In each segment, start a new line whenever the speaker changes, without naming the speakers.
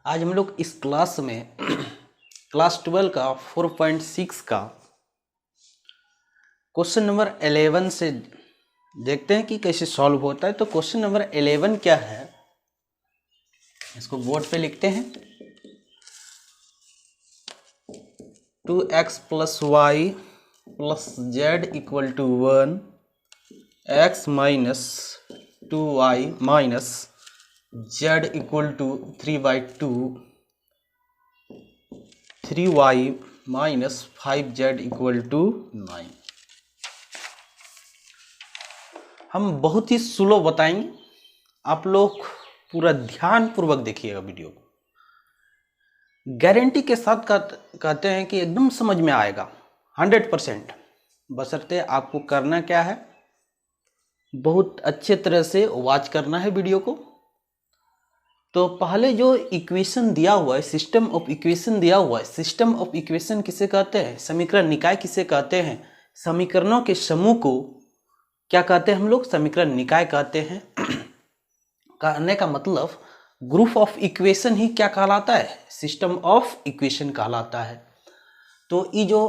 आज हम लोग इस क्लास में क्लास 12 का 4.6 का क्वेश्चन नंबर 11 से देखते हैं कि कैसे सॉल्व होता है। तो क्वेश्चन नंबर 11 क्या है, इसको बोर्ड पे लिखते हैं। 2x + y + z = 1, x - 2y - z = 3/2, 3y - 5z = 9। हम बहुत ही स्लो बताएंगे, आप लोग पूरा ध्यान पूर्वक देखिएगा वीडियो को। गारंटी के साथ कहते हैं कि एकदम समझ में आएगा 100%। बशर्ते आपको करना क्या है, बहुत अच्छे तरह से वॉच करना है वीडियो को। तो पहले जो इक्वेशन दिया हुआ है, सिस्टम ऑफ इक्वेशन दिया हुआ है। सिस्टम ऑफ इक्वेशन किसे कहते हैं? समीकरण निकाय किसे कहते हैं? समीकरणों के समूह को क्या कहते हैं हम लोग? समीकरण निकाय कहते हैं। कहने का मतलब ग्रुप ऑफ इक्वेशन ही क्या कहलाता है? सिस्टम ऑफ इक्वेशन कहलाता है। तो ये जो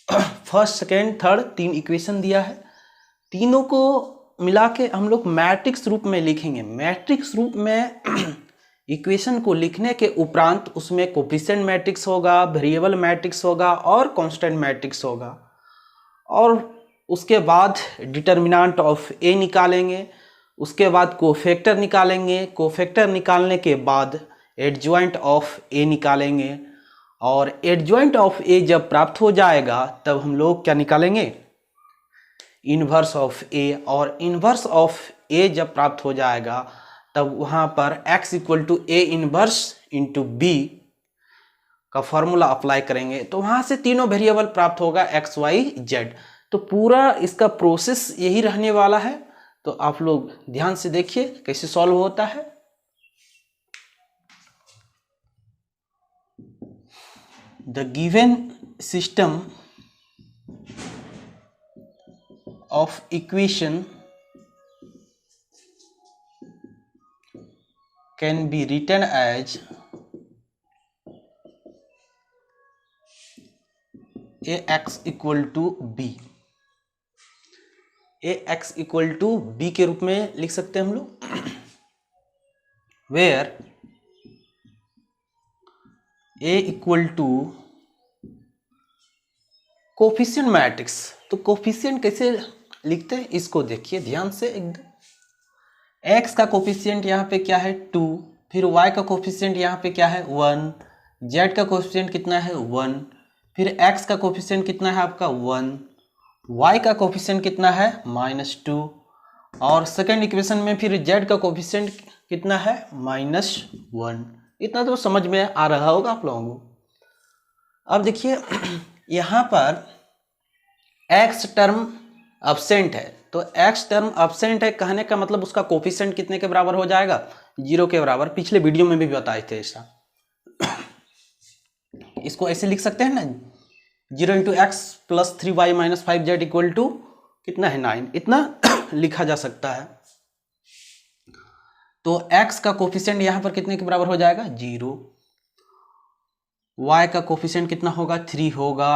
फर्स्ट, सेकेंड, थर्ड 3 इक्वेशन दिया है, तीनों को मिला के हम लोग मैट्रिक्स रूप में लिखेंगे। मैट्रिक्स रूप में इक्वेशन को लिखने के उपरांत उसमें कोफिशिएंट मैट्रिक्स होगा, वेरिएबल मैट्रिक्स होगा और कांस्टेंट मैट्रिक्स होगा। और उसके बाद डिटर्मिनेंट ऑफ ए निकालेंगे, उसके बाद कोफैक्टर निकालेंगे, कोफैक्टर निकालने के बाद एडजॉइंट ऑफ ए निकालेंगे। और एडजॉइंट ऑफ ए जब प्राप्त हो जाएगा तब हम लोग क्या निकालेंगे? इन्वर्स ऑफ ए। और इन्वर्स ऑफ ए जब प्राप्त हो जाएगा तब वहाँ पर x = a inverse into B का फॉर्मूला अप्लाई करेंगे। तो वहाँ से तीनों वेरिएबल प्राप्त होगा x, y, z। तो पूरा इसका प्रोसेस यही रहने वाला है। तो आप लोग ध्यान से देखिए कैसे सॉल्व होता है। The given system of equation can be written as ax = b। ax = b के रूप में लिख सकते हैं हम लोग, where a = कोफिशिएंट मैट्रिक्स। तो कोफिशिएंट कैसे लिखते हैं इसको देखिए ध्यान से एकदम। x का कोफिशिएंट यहाँ पे क्या है 2, फिर y का कोफिशिएंट यहाँ पे क्या है 1, z का कोफिशिएंट कितना है 1, फिर x का कोफिशिएंट कितना है आपका 1, y का कोफिशिएंट कितना है -2, और सेकेंड इक्वेशन में फिर z का कोफिशिएंट कितना है -1। इतना तो समझ में आ रहा होगा आप लोगों को। अब देखिए यहाँ पर x टर्म एब्सेंट है। तो x टर्म एब्सेंट है कहने का मतलब उसका कोफिशिएंट कितने के बराबर हो जाएगा? 0 के बराबर। पिछले वीडियो में भी बताए थे ऐसा। इसको ऐसे लिख सकते हैं ना, 0 × x + 3y - 5z = कितना है 9। इतना लिखा जा सकता है। तो x का कोफिशिएंट यहाँ पर कितने के बराबर हो जाएगा? 0। y का कोफिशिएंट कितना होगा? 3 होगा।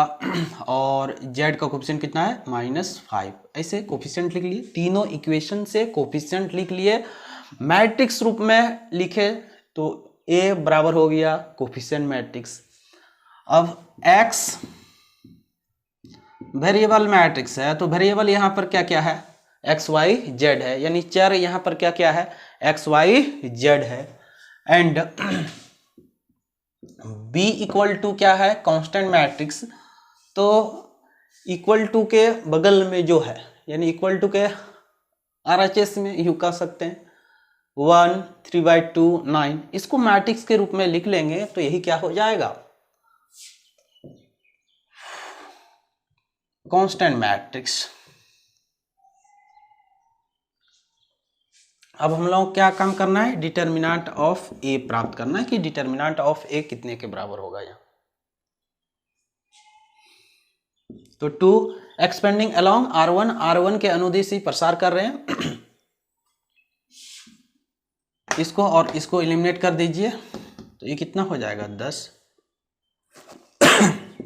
और z का कोफिशिएंट कितना है? -5। ऐसे कोफिशिएंट लिख लिए, तीनों इक्वेशन से कोफिशिएंट लिख लिए। मैट्रिक्स रूप में लिखे तो a बराबर हो गया कोफिशिएंट मैट्रिक्स। अब x वेरिएबल मैट्रिक्स है, तो वेरिएबल यहाँ पर क्या क्या है? x, y, z है, यानी चर यहाँ पर क्या क्या है? x, y, z है। एंड b = क्या है? Constant matrix. तो = के बगल में जो है, यानी = के RHS में यूं कह सकते हैं 1, 3/2, 9। इसको मैट्रिक्स के रूप में लिख लेंगे तो यही क्या हो जाएगा? Constant matrix. अब हम लोग क्या काम करना है? डिटर्मिनेंट ऑफ ए प्राप्त करना है कि डिटर्मिनेंट ऑफ ए कितने के बराबर होगा यहाँ। तो 2 एक्सपेंडिंग अलोंग R1 के अनुदिश ही प्रसार कर रहे हैं। इसको और इसको एलिमिनेट कर दीजिए। तो ये कितना हो जाएगा 10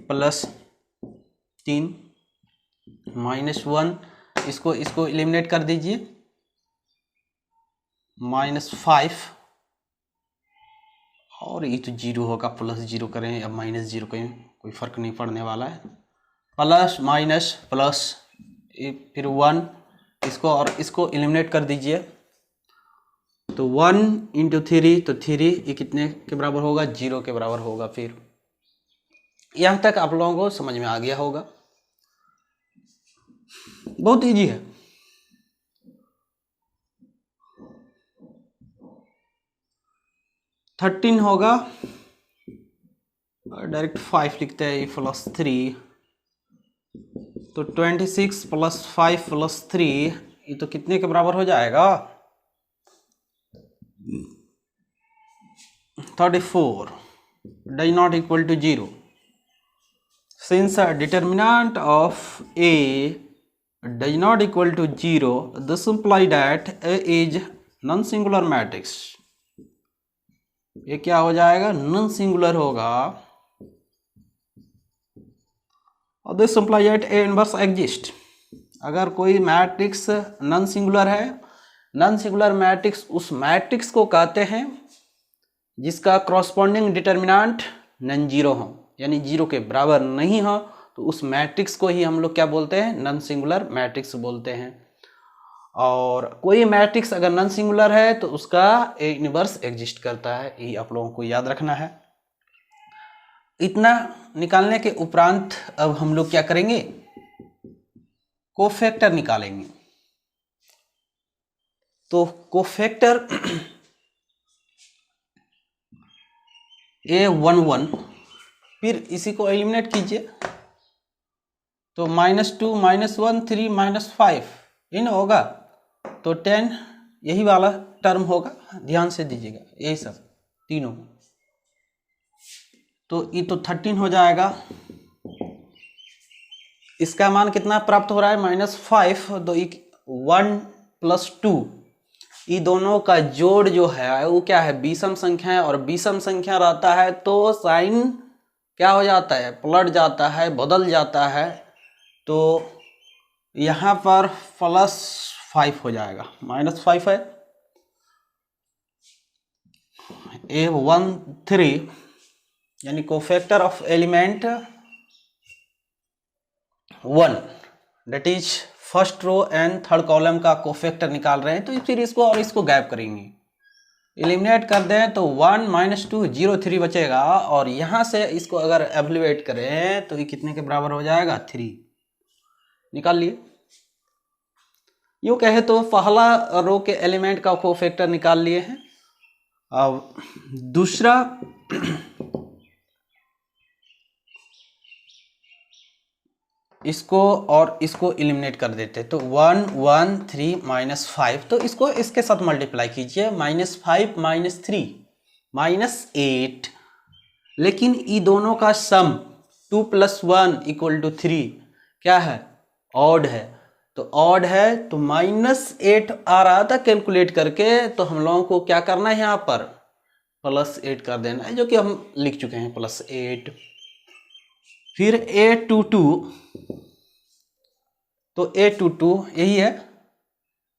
प्लस 3 -1, इसको एलिमिनेट कर दीजिए, -5, और ये तो 0 होगा, +0 करें या -0 करें कोई फर्क नहीं पड़ने वाला है, प्लस माइनस प्लस, फिर 1, इसको और इसको एलिमिनेट कर दीजिए, तो 1 × 3 तो 3, ये कितने के बराबर होगा, 0 के बराबर होगा। फिर यहाँ तक आप लोगों को समझ में आ गया होगा, बहुत इजी है। $13 होगा, डायरेक्ट 5 लिखते हैं, +3, तो 26 + 5 + 3, ये तो कितने के बराबर हो जाएगा, 34, does not equal to 0. Since a determinant of A does not equal to 0, this implies that A is non-singular matrix. ये क्या हो जाएगा, नॉन सिंगुलर होगा, और this implies that A inverse exist. अगर कोई मैट्रिक्स नॉन सिंगुलर है, non singular matrix उस मैट्रिक्स को कहते हैं जिसका क्रॉसपोंडिंग डिटर्मिनेंट नॉन जीरो हो, यानी 0 के बराबर नहीं हो, तो उस मैट्रिक्स को ही हम लोग क्या बोलते हैं, नॉन सिंगुलर मैट्रिक्स बोलते हैं। और कोई मैट्रिक्स अगर नॉन सिंगुलर है तो उसका ए इनवर्स एग्जिस्ट करता है, ये आप लोगों को याद रखना है। इतना निकालने के उपरांत अब हम लोग क्या करेंगे, कोफैक्टर निकालेंगे। तो कोफैक्टर A11, फिर इसी को एलिमिनेट कीजिए, तो -2 -1 3 -5 इन होगा, तो 10 यही वाला टर्म होगा, ध्यान से दीजिएगा, यही सब तीनों, तो ये तो 13 हो जाएगा। इसका मान कितना प्राप्त हो रहा है, -5, तो 1 + 2, ये दोनों का जोड़ जो है वो क्या है, विषम संख्या है, और विषम संख्या रहता है तो साइन क्या हो जाता है, पलट जाता है, बदल जाता है, तो यहाँ पर +5 हो जाएगा, -5 है। A13 यानी cofactor of element 1, that is first row and third column का कोफैक्टर निकाल रहे हैं, तो फिर इसको और इसको गैप करेंगे, एलिमिनेट कर दें तो 1 - 2 0 3 बचेगा, और यहाँ से इसको अगर एवल्यूएट करें तो ये कितने के बराबर हो जाएगा, 3, निकाल लिए। यूँ कहे तो पहला रो के एलिमेंट का कोफैक्टर निकाल लिए हैं। अब दूसरा इसको और इसको एलिमिनेट कर देते, तो 1 1 3 -5, तो इसको इसके साथ मल्टीप्लाई कीजिए, -5 -3 -8, लेकिन ये दोनों का सम 2 + 1 = 3 क्या है, ऑड है, तो ऑड है, तो -8 आ रहा था कैलकुलेट करके, तो हम लोगों को क्या करना है, यहाँ पर +8 कर देना है, जो कि हम लिख चुके हैं, +8। फिर A22, तो A22 यही है,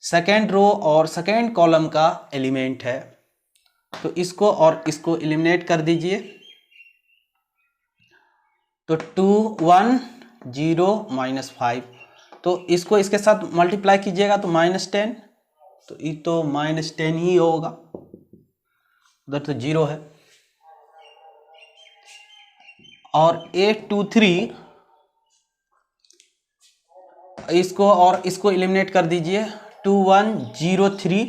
सेकेंड रो और सेकेंड कॉलम का एलिमेंट है, तो इसको और इसको एलिमिनेट कर दीजिए, तो 2 1 0 -5, तो इसको इसके साथ मल्टीप्लाई कीजिएगा तो -10, तो ये तो -10 ही होगा, उधर तो 0 है। और A23 इसको और इसको एलिमिनेट कर दीजिए, 2 1 0 3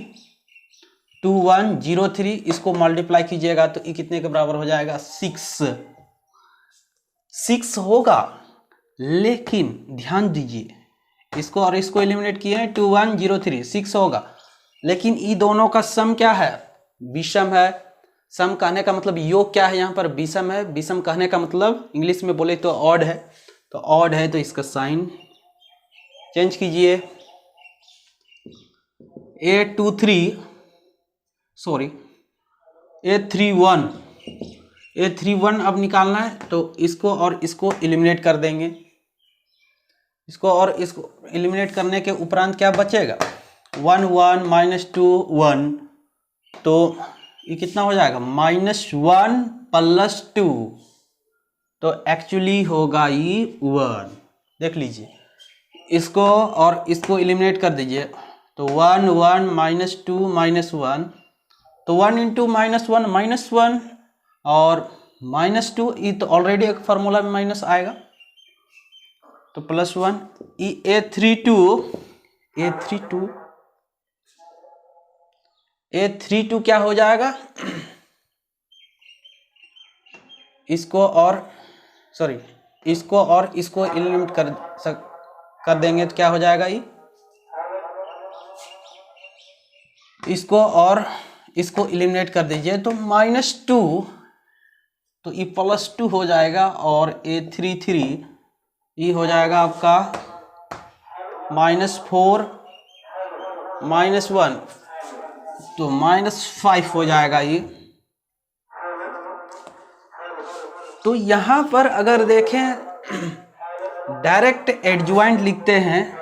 2 1 0 3, इसको मल्टीप्लाई कीजिएगा तो ये कितने के बराबर हो जाएगा, 6 होगा। लेकिन ध्यान दीजिए, इसको और इसको एलिमिनेट किए हैं, 2 1 0 3 6 होगा, लेकिन ये दोनों का सम क्या है, विषम है। सम कहने का मतलब योग क्या है, यहाँ पर विषम है, विषम कहने का मतलब इंग्लिश में बोले तो ऑड है, तो ऑड है, तो इसका साइन चेंज कीजिए, A31 A31 अब निकालना है तो इसको और इसको एलिमिनेट कर देंगे। इसको और इसको एलिमिनेट करने के उपरांत क्या बचेगा, 1 1 -2 1, तो ये कितना हो जाएगा, -1 + 2, तो एक्चुअली होगा ये 1। देख लीजिए, इसको और इसको एलिमिनेट कर दीजिए तो 1 1 -2 -1, तो 1 × -1 -1 और -2, ये तो ऑलरेडी एक फार्मूला में माइनस आएगा तो +1। A32 क्या हो जाएगा, इसको और इसको एलिमिनेट कर देंगे तो क्या हो जाएगा, ये इसको और इसको एलिमिनेट कर दीजिए तो -2, तो ये +2 हो जाएगा और A33 ये हो जाएगा आपका -4 -1, तो -5 हो जाएगा ये। तो यहाँ पर अगर देखें डायरेक्ट एडज्वाइंट लिखते हैं,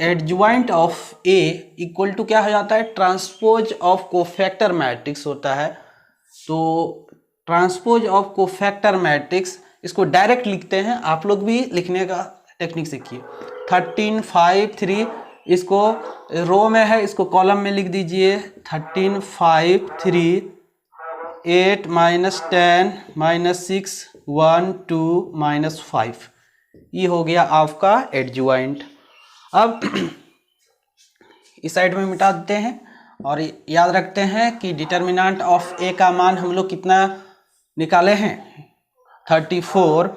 adjoint of A equal to क्या हो जाता है, ट्रांसपोज ऑफ कोफैक्टर मैट्रिक्स होता है। तो ट्रांसपोज ऑफ कोफैक्टर मैट्रिक्स इसको डायरेक्ट लिखते हैं, आप लोग भी लिखने का टेक्निक सीखिए। 13 5 3 इसको रो में है, इसको कॉलम में लिख दीजिए 13 5 3 8 -10 -6 1 2 -5, ये हो गया आपका एडज्वाइंट। अब इस साइड में मिटा देते हैं और याद रखते हैं कि डिटर्मिनेंट ऑफ ए का मान हम लोग कितना निकाले हैं, 34।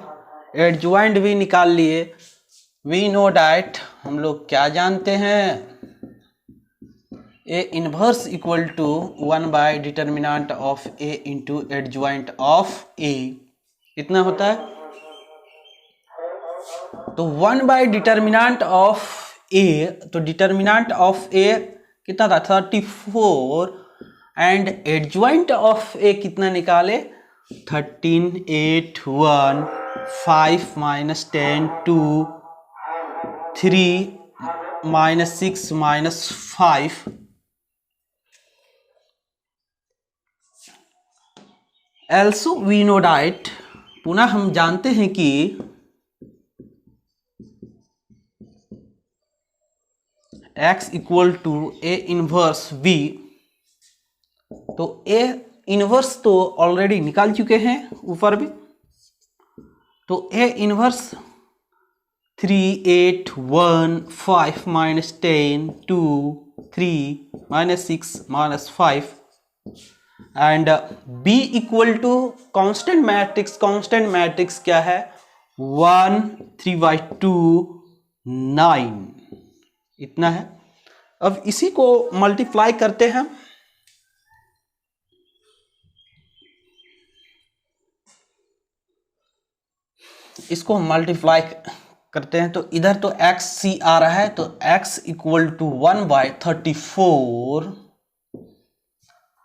एडज्वाइंट भी निकाल लिए। वी नो डैट, हम लोग क्या जानते हैं, A inverse equal to 1 / determinant of A into adjoint of A, कितना होता है, तो 1 / डिटर्मिनेंट ऑफ ए, तो डिटर्मिनेंट ऑफ ए कितना था 34 एंड एडज्वाइंट ऑफ ए कितना निकाले 13 8 1 5 -10 2 3 -6 -5। Also we know that, पुनः हम जानते हैं कि x equal to A inverse v, तो ए इनवर्स तो ऑलरेडी निकाल चुके हैं ऊपर भी, तो A inverse 3 8 1 5 -10 2 3 -6 -5 and b equal to constant matrix, constant matrix क्या है 1 3/2 9, इतना है। अब इसी को मल्टीप्लाई करते हैं, इसको मल्टीप्लाई करते हैं तो इधर तो एक्स सी आ रहा है, तो x equal to 1/34,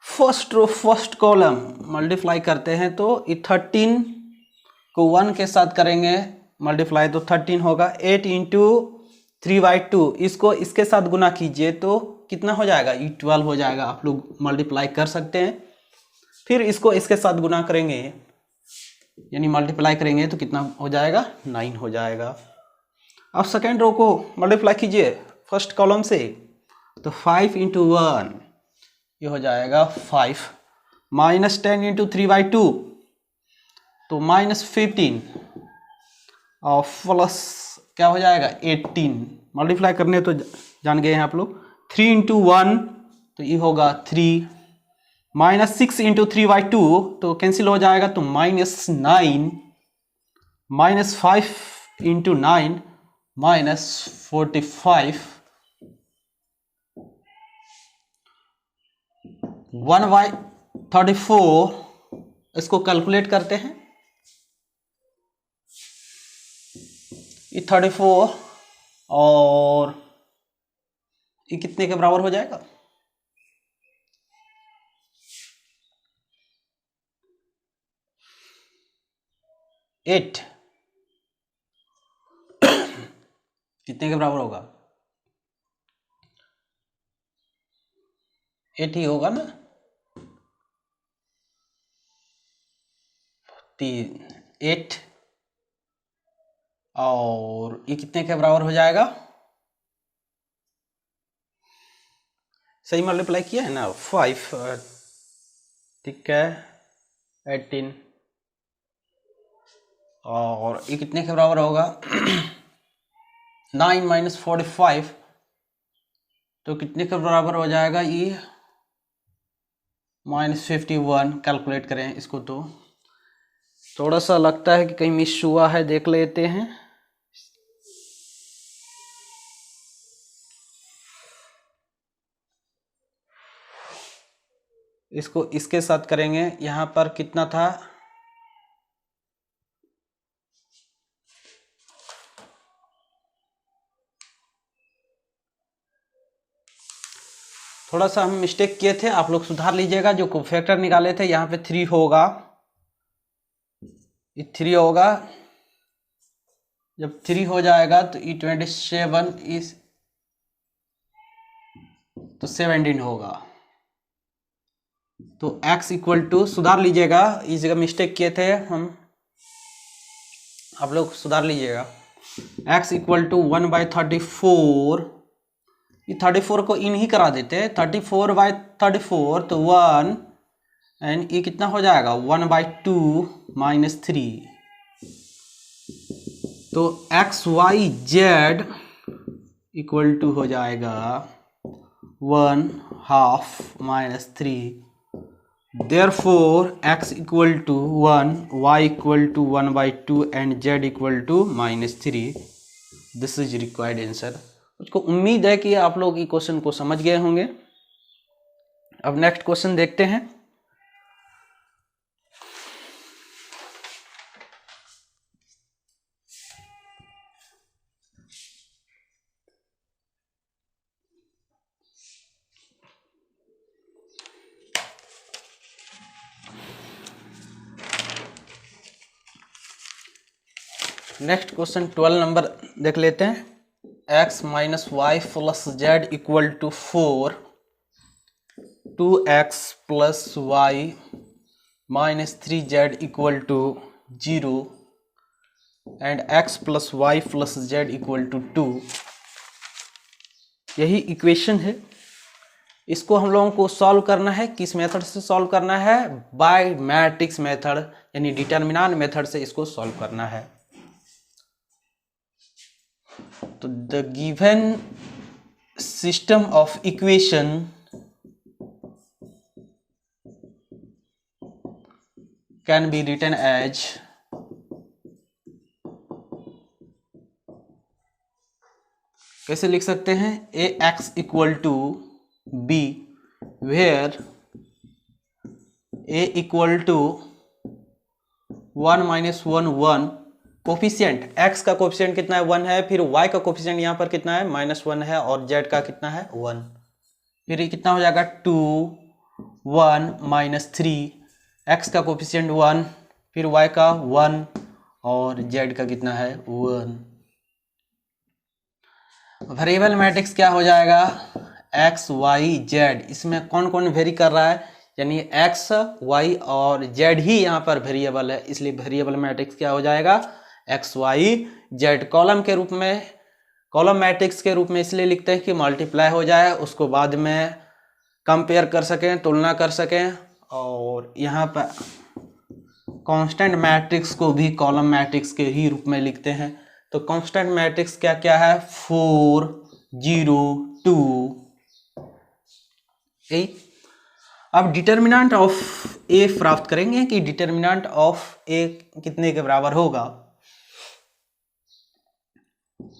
first row first column multiply करते हैं तो 13 को 1 के साथ करेंगे मल्टीप्लाई तो 13 होगा, 8 × 3/2 इसको इसके साथ गुना कीजिए तो कितना हो जाएगा, ये 12 हो जाएगा। आप लोग मल्टीप्लाई कर सकते हैं, फिर इसको इसके साथ गुना करेंगे यानी मल्टीप्लाई करेंगे तो कितना हो जाएगा 9 हो जाएगा। अब सेकेंड रो को मल्टीप्लाई कीजिए फर्स्ट कॉलम से, तो 5 × 1 ये हो जाएगा 5 -10 × 3/2 तो -15 और प्लस क्या हो जाएगा 18, मल्टीप्लाई करने तो जान गए हैं आप लोग। 3 × 1 तो ये होगा 3, -6 × 3/2 तो कैंसिल हो जाएगा तो -9, -5 × 9 -45, 1/34 इसको कैलकुलेट करते हैं, ये 34 और ये कितने के बराबर हो जाएगा, 8 कितने के बराबर होगा? 8 ही होगा ना। 8 और ये कितने के बराबर हो जाएगा? सही मल्टीप्लाई किया है ना, 5, ठीक है, 18 और ये कितने के बराबर होगा? 9 माइनस 45 तो कितने के बराबर हो जाएगा? ये -51। कैलकुलेट करें इसको तो थोड़ा सा लगता है कि कहीं मिस हुआ है, देख लेते हैं। इसको इसके साथ करेंगे। यहाँ पर कितना था? थोड़ा सा हम मिस्टेक किए थे, आप लोग सुधार लीजिएगा। जो कोफैक्टर निकाले थे यहाँ पे 3 होगा, ये 3 होगा। जब 3 हो जाएगा तो ये 27 इस तो 17 होगा। तो x इक्वल टू, सुधार लीजिएगा, इस जगह मिस्टेक किए थे हम, आप लोग सुधार लीजिएगा। x इक्वल टू 1/34, ये 34 को इन ही करा देते हैं, 34/34 तो 1 एंड ये कितना हो जाएगा? 1/2 - 3 तो XYZ इक्वल टू हो जाएगा 1/2 - 3। Therefore x equal to 1, y equal to 1/2 and z equal to -3। This is required answer. मुझको उम्मीद है कि आप लोग ये क्वेश्चन को समझ गए होंगे। अब नेक्स्ट क्वेश्चन देखते हैं। नेक्स्ट क्वेश्चन 12 नंबर देख लेते हैं। x - y + z equal to 4, 2x + y - 3z equal to 0 and x + y + z equal to 2। यही इक्वेशन है। इसको हम लोगों को सॉल्व करना है। किस मेथड से सॉल्व करना है? बाय मैट्रिक्स मेथड, यानी डिटर्मिनेंट मेथड से इसको सॉल्व करना है। तो the given system of equation can be written as कैसे लिख सकते हैं? ax equal to b where a equal to 1 - 1 1। Coefficient x का कोफिशिएंट कितना है? 1 है। फिर y का कोफिशिएंट यहाँ पर कितना है? -1 है। और z का कितना है? 1। फिर ये कितना हो जाएगा? 2 1 - 3। x का कोफिशिएंट 1, फिर y का 1 और z का कितना है? 1। वेरिएबल मैट्रिक्स क्या हो जाएगा? x y z। इसमें कौन कौन वेरी कर रहा है? यानी x y और z ही यहाँ पर वेरिएबल है, इसलिए वेरिएबल मैट्रिक्स क्या हो जाएगा? x y z। कॉलम के रूप में, कॉलम मैट्रिक्स के रूप में इसलिए लिखते हैं कि मल्टीप्लाई हो जाए, उसको बाद में कंपेयर कर सकें, तुलना कर सकें। और यहाँ पर कांस्टेंट मैट्रिक्स को भी कॉलम मैट्रिक्स के ही रूप में लिखते हैं। तो कांस्टेंट मैट्रिक्स क्या क्या है? 4 0 2। अब डिटर्मिनेंट ऑफ ए प्राप्त करेंगे कि डिटर्मिनेंट ऑफ ए कितने के बराबर होगा।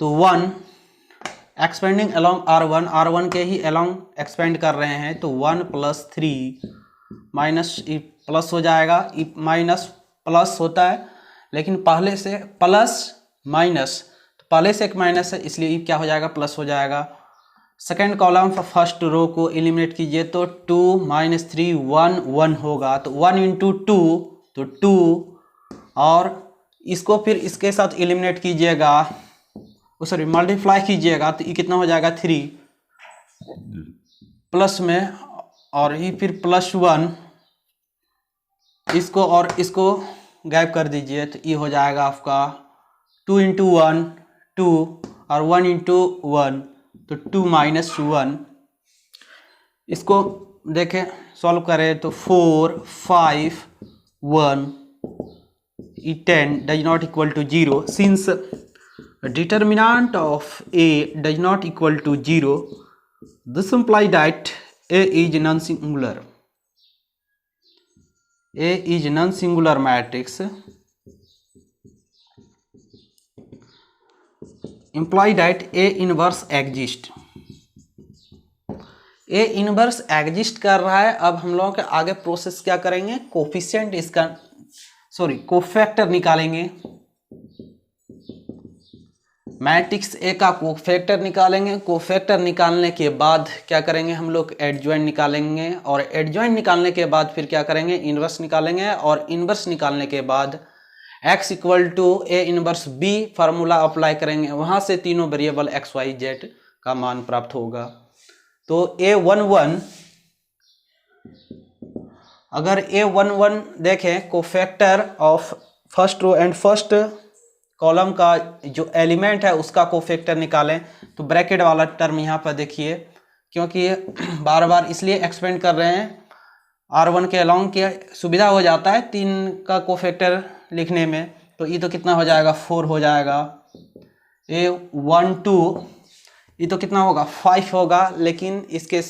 तो 1 एक्सपेंडिंग अलोंग R1, R1 के ही अलोंग एक्सपेंड कर रहे हैं, तो 1 + 3 माइनस प्लस हो जाएगा। माइनस प्लस होता है, लेकिन पहले से प्लस माइनस, तो पहले से एक माइनस है, इसलिए क्या हो जाएगा? प्लस हो जाएगा। सेकेंड कॉलम फर्स्ट रो को एलिमिनेट कीजिए तो 2 - 3 1 1 होगा। तो 1 × 2 तो 2 और इसको फिर इसके साथ एलिमिनेट कीजिएगा, सॉरी मल्टीप्लाई कीजिएगा, तो ये कितना हो जाएगा 3 प्लस में, और ये फिर +1, इसको और इसको गायब कर दीजिए, तो ये हो जाएगा आपका 2 × 1 2 और 1 × 1, तो 2 - 1। इसको देखें सॉल्व करें तो 4 5 1 10 does not equal to 0. Since determinant of a does not equal to 0, this implies that a is non-singular. A is non-singular matrix imply that A inverse exists. A inverse exist कर रहा है। अब हम लोगों के आगे प्रोसेस क्या करेंगे, कोफिशिएंट इसका कोफैक्टर निकालेंगे, मैट्रिक्स ए का कोफैक्टर निकालेंगे। कोफैक्टर निकालने के बाद क्या करेंगे हम लोग, एडजॉइंट निकालेंगे, और एडजॉइंट निकालने के बाद फिर क्या करेंगे, इनवर्स निकालेंगे, और इनवर्स निकालने के बाद x = A inverse b formula apply करेंगे, वहां से तीनों वेरिएबल x y z का मान प्राप्त होगा। तो A11, अगर A11 देखें cofactor of first row and first column का जो एलिमेंट है उसका कोफैक्टर निकालें, तो ब्रैकेट वाला टर्म यहाँ पर देखिए, क्योंकि बार बार इसलिए एक्सपेंड कर रहे हैं, R1 के अलॉन्ग की सुविधा हो जाता है 3 का कोफैक्टर लिखने में। तो ये तो कितना हो जाएगा, 4 हो जाएगा। A12 ये तो कितना होगा, 5 होगा, लेकिन इसके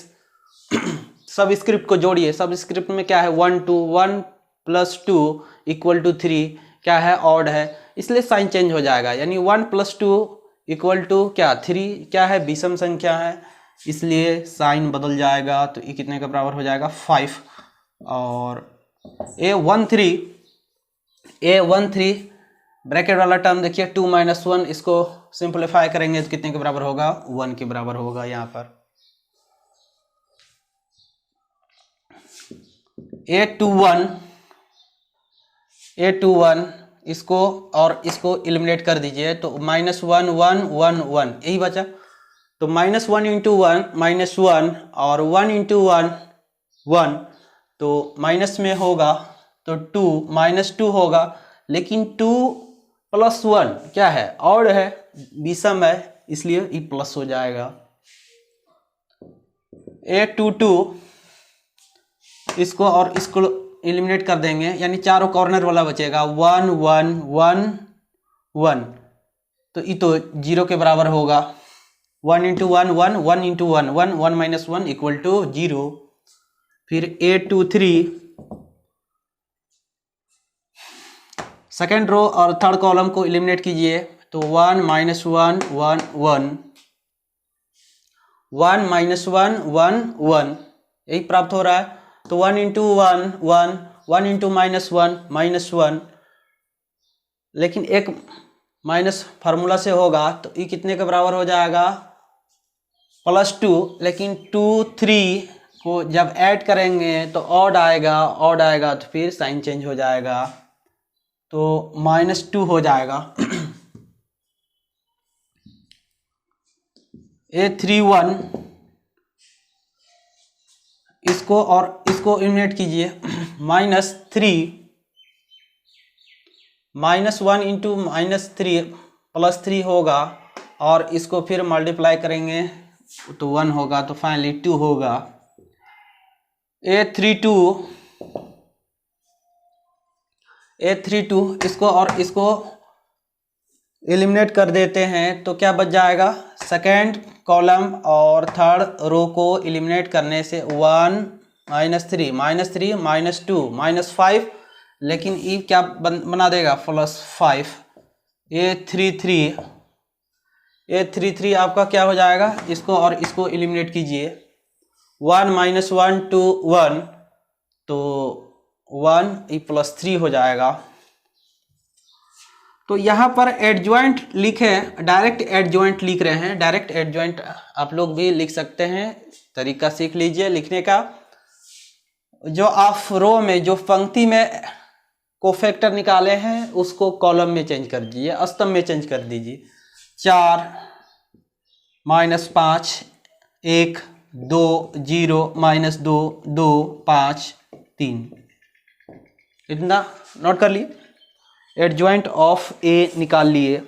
सब स्क्रिप्ट को जोड़िए। सब स्क्रिप्ट में क्या है, 1 2 1 + 2 = 3 क्या है, ऑड है, इसलिए साइन चेंज हो जाएगा। यानी 1 + 2 = क्या, 3 क्या है, विषम संख्या है, इसलिए साइन बदल जाएगा। तो ये कितने के बराबर हो जाएगा, 5। और A13 ब्रैकेट वाला टर्म देखिए 2 - 1, इसको सिंपलीफाई करेंगे तो कितने के बराबर होगा, 1 के बराबर होगा। यहाँ पर A21 इसको और इसको एलिमिनेट कर दीजिए, तो -1 1 1 1 यही बचा। तो -1 × 1 -1 और 1 × 1 1, तो माइनस में होगा तो 2 -2 होगा, लेकिन 2 + 1 क्या है, ऑड है, विषम है, इसलिए ये प्लस हो जाएगा। A22 इसको और इसको एलिमिनेट कर देंगे, यानी चारों कॉर्नर वाला बचेगा, 1 1 1 1, तो ये तो 0 के बराबर होगा। 1 × 1 1 1 × 1 1 1 - 1 = 0। फिर A23 सेकेंड रो और थर्ड कॉलम को एलिमिनेट कीजिए, तो 1 - 1 1 1 1 1 - 1 1 यही प्राप्त हो रहा है। तो 1 × 1 1 1 × -1 -1, लेकिन एक माइनस फार्मूला से होगा, तो ये कितने के बराबर हो जाएगा, +2, लेकिन 2 3 को जब ऐड करेंगे तो ऑड आएगा, तो फिर साइन चेंज हो जाएगा, तो -2 हो जाएगा। A31 इसको और इसको एलिमिनेट कीजिए, -3 -1 × -3 +3 होगा, और इसको फिर मल्टीप्लाई करेंगे तो 1 होगा, तो फाइनली 2 होगा। A32 इसको और इसको एलिमिनेट कर देते हैं, तो क्या बच जाएगा, सेकेंड कॉलम और थर्ड रो को एलिमिनेट करने से 1 -3 -2 -5, लेकिन ये क्या बना देगा, +5। A33 आपका क्या हो जाएगा, इसको और इसको एलिमिनेट कीजिए, 1 - 1 2 1, तो 1 +3 हो जाएगा। तो यहाँ पर एडजॉइंट लिखे, डायरेक्ट एडजॉइंट लिख रहे हैं। डायरेक्ट एडजॉइंट आप लोग भी लिख सकते हैं, तरीका सीख लीजिए लिखने का। जो आप रो में, जो पंक्ति में कोफैक्टर निकाले हैं उसको कॉलम में चेंज कर दीजिए, स्तंभ में चेंज कर दीजिए। 4 -5 1 2 0 -2 2 5 3, इतना नोट कर लिए। एडजॉइंट ऑफ ए निकाल लिए।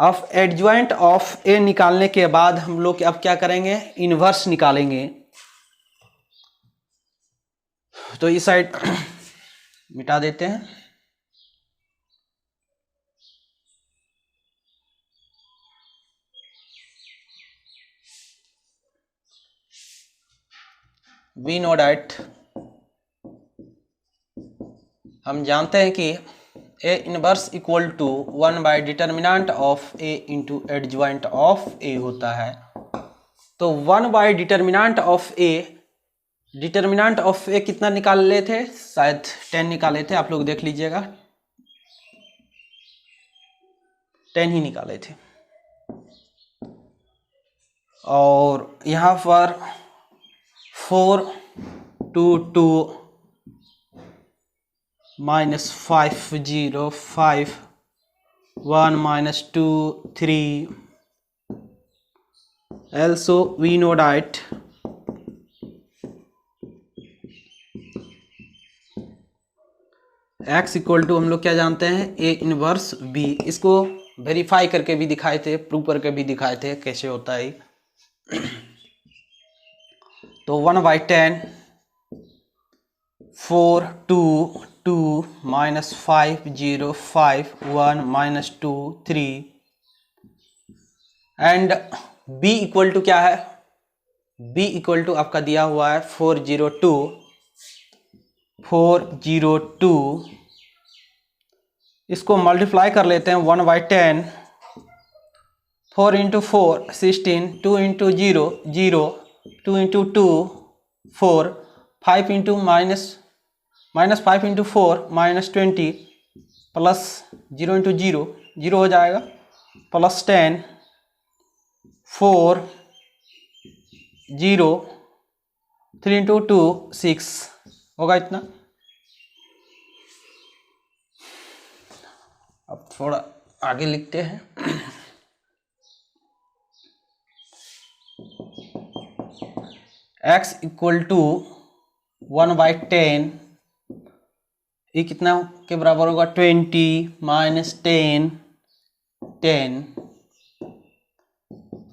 अब एडजॉइंट ऑफ ए निकालने के बाद हम लोग अब क्या करेंगे, इनवर्स निकालेंगे। तो इस साइड मिटा देते हैं। वी नो डैट हम जानते हैं कि A inverse equal to 1 by determinant of A into adjoint of A होता है। तो 1 by determinant of A, determinant of A कितना निकाल ले थे, शायद 10 निकाले थे, आप लोग देख लीजिएगा, 10 ही निकाले थे। और यहाँ पर 4 2 2 -5 0 5 1 -2 3, also we know that x equal to हम लोग क्या जानते हैं, a इनवर्स b। इसको वेरीफाई करके भी दिखाए थे, प्रूव करके भी दिखाए थे कैसे होता है। तो 1/10 4 2 2 -5 0 5 1 -2 3, एंड b इक्वल टू क्या है, b इक्वल टू आपका दिया हुआ है 402 402। इसको मल्टीप्लाई कर लेते हैं 1/10, 4 × 4 16, 2 × 0 0, 2 × 2 4, 5 × -5 × 4 -20, प्लस 0 × 0 0 हो जाएगा, प्लस 10 4 0 3 × 2 6 होगा इतना। अब थोड़ा आगे लिखते हैं। x इक्वल टू 1/10, ये कितना के बराबर होगा, 20 -10 10।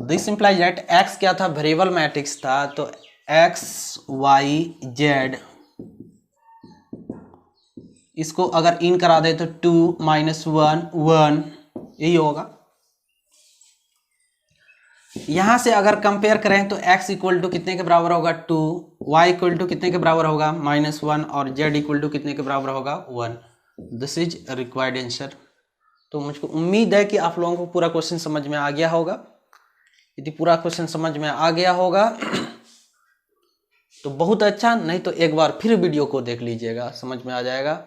दिस इंप्लाइज दैट x क्या था, वेरिएबल मैट्रिक्स था, तो x y z, इसको अगर इन करा दे तो 2 -1 1, यही होगा। यहां से अगर कंपेयर करें तो x इक्वल टू कितने के बराबर होगा, 2, y इक्वल टू कितने के बराबर होगा, -1, और z इक्वल टू कितने के बराबर होगा, 1। This is required answer. तो मुझको उम्मीद है कि आप लोगों को पूरा क्वेश्चन समझ में आ गया होगा। यदि पूरा क्वेश्चन समझ में आ गया होगा तो बहुत अच्छा, नहीं तो एक बार फिर वीडियो को देख लीजिएगा, समझ में आ जाएगा।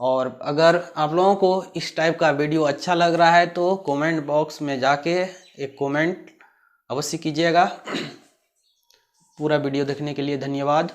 और अगर आप लोगों को इस टाइप का वीडियो अच्छा लग रहा है तो कमेंट बॉक्स में जाके एक कमेंट अवश्य कीजिएगा। पूरा वीडियो देखने के लिए धन्यवाद।